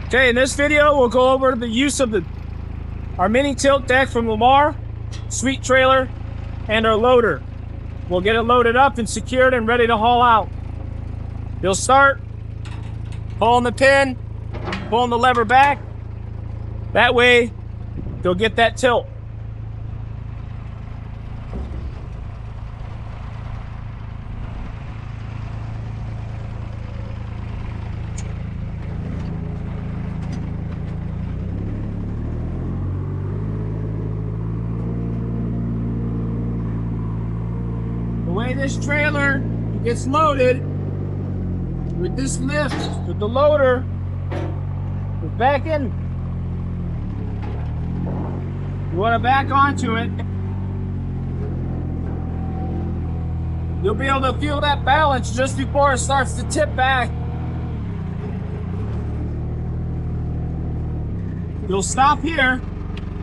Okay, in this video, we'll go over the use of our mini tilt deck from Lamar, Sweet Trailer, and our loader. We'll get it loaded up and secured and ready to haul out. You'll start pulling the pin, pulling the lever back. That way, you'll get that tilt. The way this trailer gets loaded with this lift, with the loader, with back in. You want to back onto it. You'll be able to feel that balance just before it starts to tip back. You'll stop here,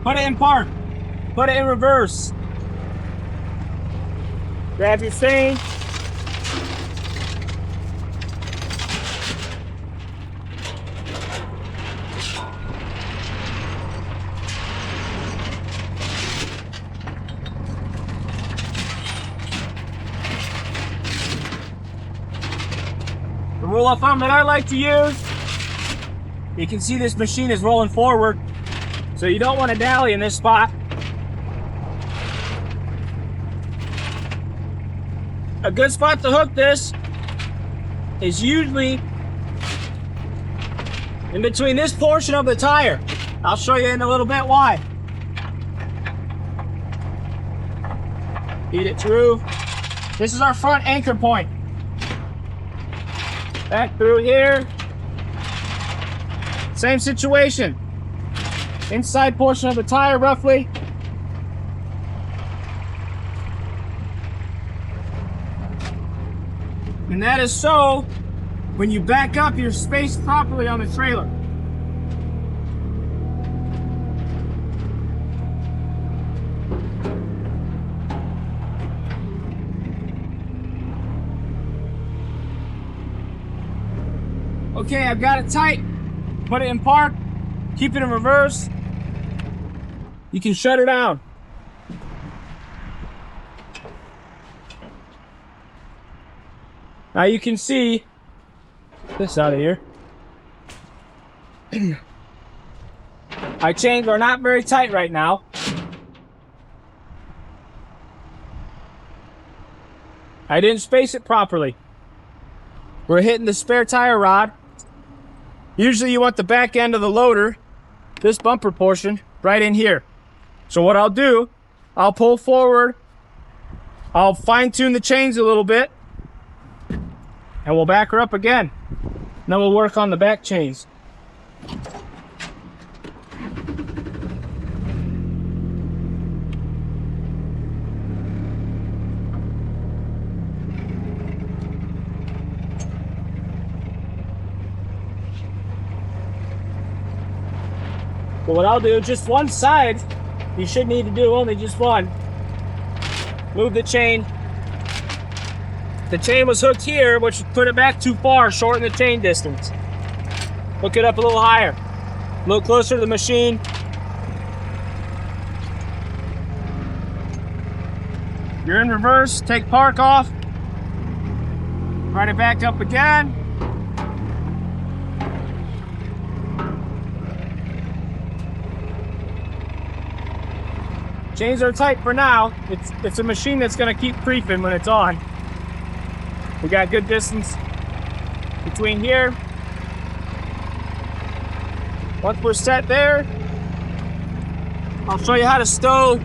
put it in park, put it in reverse. Grab your chain. The rule of thumb that I like to use, you can see this machine is rolling forward, so you don't want to dally in this spot. A good spot to hook this is usually in between this portion of the tire. I'll show you in a little bit why. Feed it through. This is our front anchor point. Back through here. Same situation. Inside portion of the tire roughly. And that is so when you back up, you're spaced properly on the trailer. Okay, I've got it tight. Put it in park. Keep it in reverse. You can shut her down. Now you can see this out of here. Our chains are not very tight right now. I didn't space it properly. We're hitting the spare tire rod. Usually you want the back end of the loader, this bumper portion, right in here. So what I'll do, I'll pull forward, I'll fine tune the chains a little bit, and we'll back her up again. Then we'll work on the back chains. But what I'll do, just one side, you should need to do only just one. Move the chain. The chain was hooked here, which put it back too far, shorten the chain distance. Hook it up a little higher, a little closer to the machine. You're in reverse, take park off. Ride it back up again. Chains are tight for now. It's a machine that's gonna keep creeping when it's on. We got good distance between here. Once we're set there, I'll show you how to stow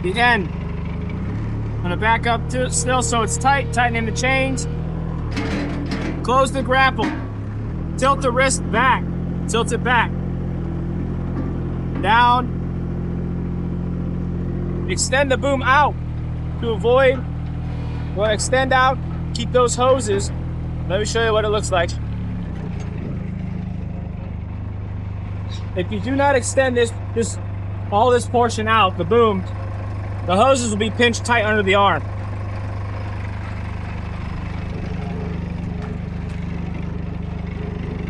the end. I'm gonna back up to it still so it's tight, tighten in the chains. Close the grapple. Tilt the wrist back. Tilt it back. Down. Extend the boom out to avoid. Well, extend out, keep those hoses. Let me show you what it looks like. If you do not extend all this portion out, the boom, the hoses will be pinched tight under the arm.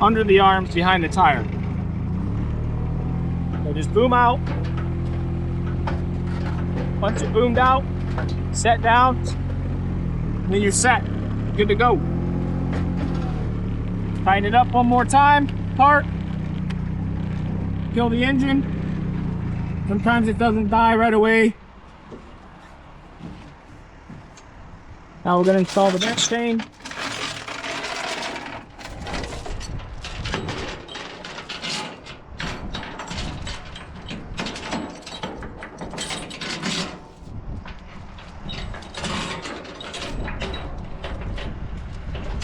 under the arms behind the tire. So just boom out. Once you're boomed out, set down, and then you're set. Good to go. Tighten it up one more time, park, kill the engine. Sometimes it doesn't die right away. Now we're going to install the back chain.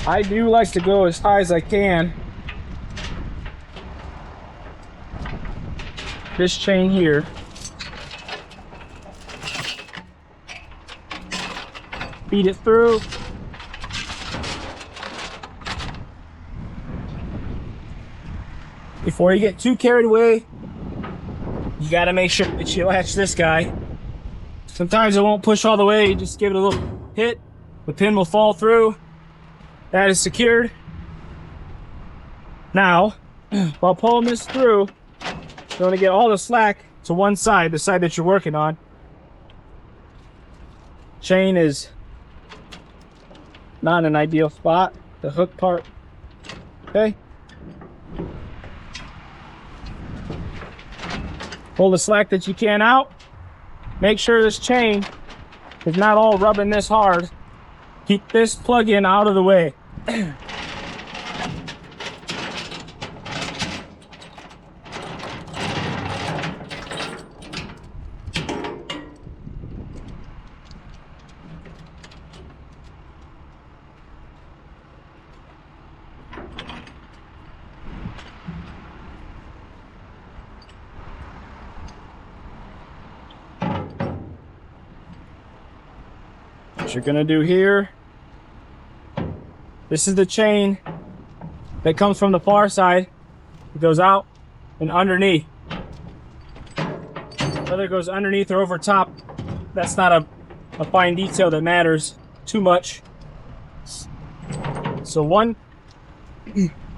I do like to go as high as I can. This chain here. Feed it through. Before you get too carried away, you gotta make sure that you latch this guy. Sometimes it won't push all the way, you just give it a little hit, the pin will fall through. That is secured. Now, while pulling this through, you want to get all the slack to one side, the side that you're working on. Chain is not an ideal spot, the hook part. Okay. Pull the slack that you can out. Make sure this chain is not all rubbing this hard. Keep this plug-in out of the way. What you're gonna do here, this is the chain that comes from the far side. It goes out and underneath. Whether it goes underneath or over top, that's not a fine detail that matters too much. So one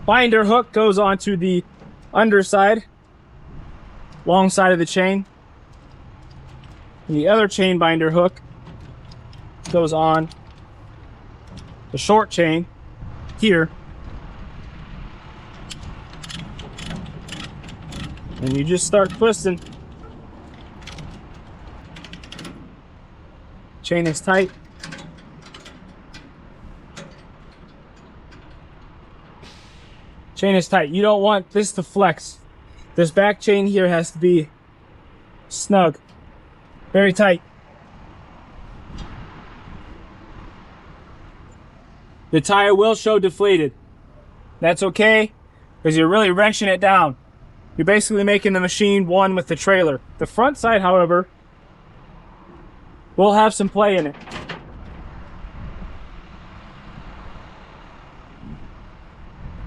binder hook goes onto the underside, long side of the chain. And the other chain binder hook goes on the short chain here, and you just start twisting. Chain is tight. Chain is tight. You don't want this to flex. This back chain here has to be snug, very tight. The tire will show deflated. That's okay, because you're really wrenching it down. You're basically making the machine one with the trailer. The front side, however, will have some play in it.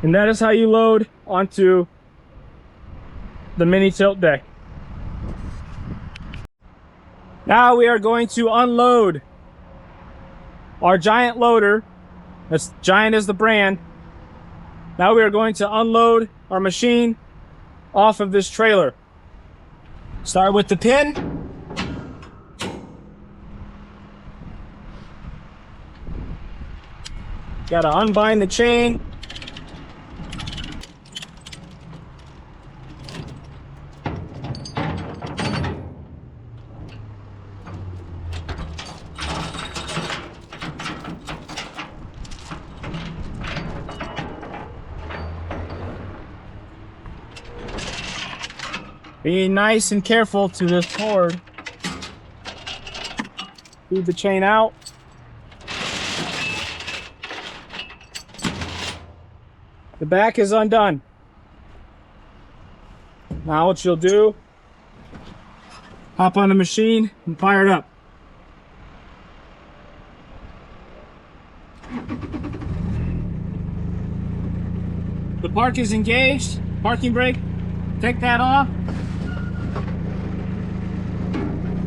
And that is how you load onto the mini tilt deck. Now we are going to unload our Giant loader. That's Giant is the brand. Now we are going to unload our machine off of this trailer. Start with the pin. Gotta unbind the chain. Be nice and careful to this cord. Feed the chain out. The back is undone. Now what you'll do, hop on the machine and fire it up. The park is engaged. Parking brake. Take that off.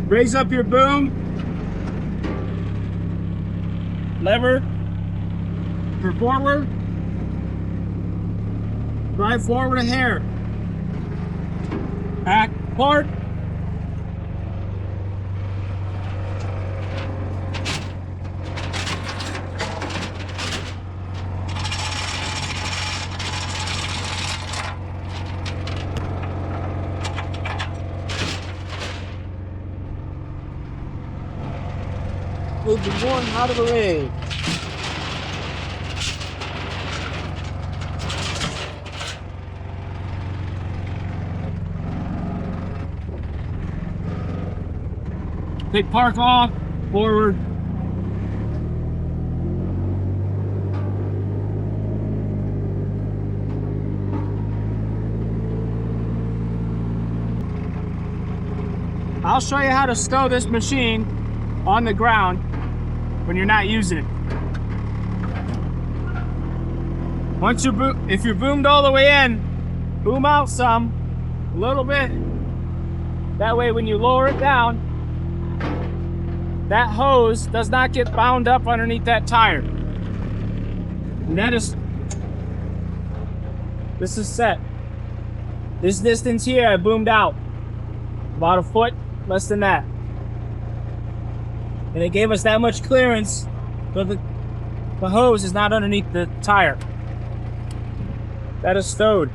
Raise up your boom. Lever for forward. Drive forward a hair. Back, park. Move the one out of the way. Take park off, forward. I'll show you how to stow this machine on the ground when you're not using it. Once if you're boomed all the way in, boom out some, a little bit. That way when you lower it down, that hose does not get bound up underneath that tire. And this is set. This distance here I boomed out. About a foot, less than that. And it gave us that much clearance so the hose is not underneath the tire. That is stowed.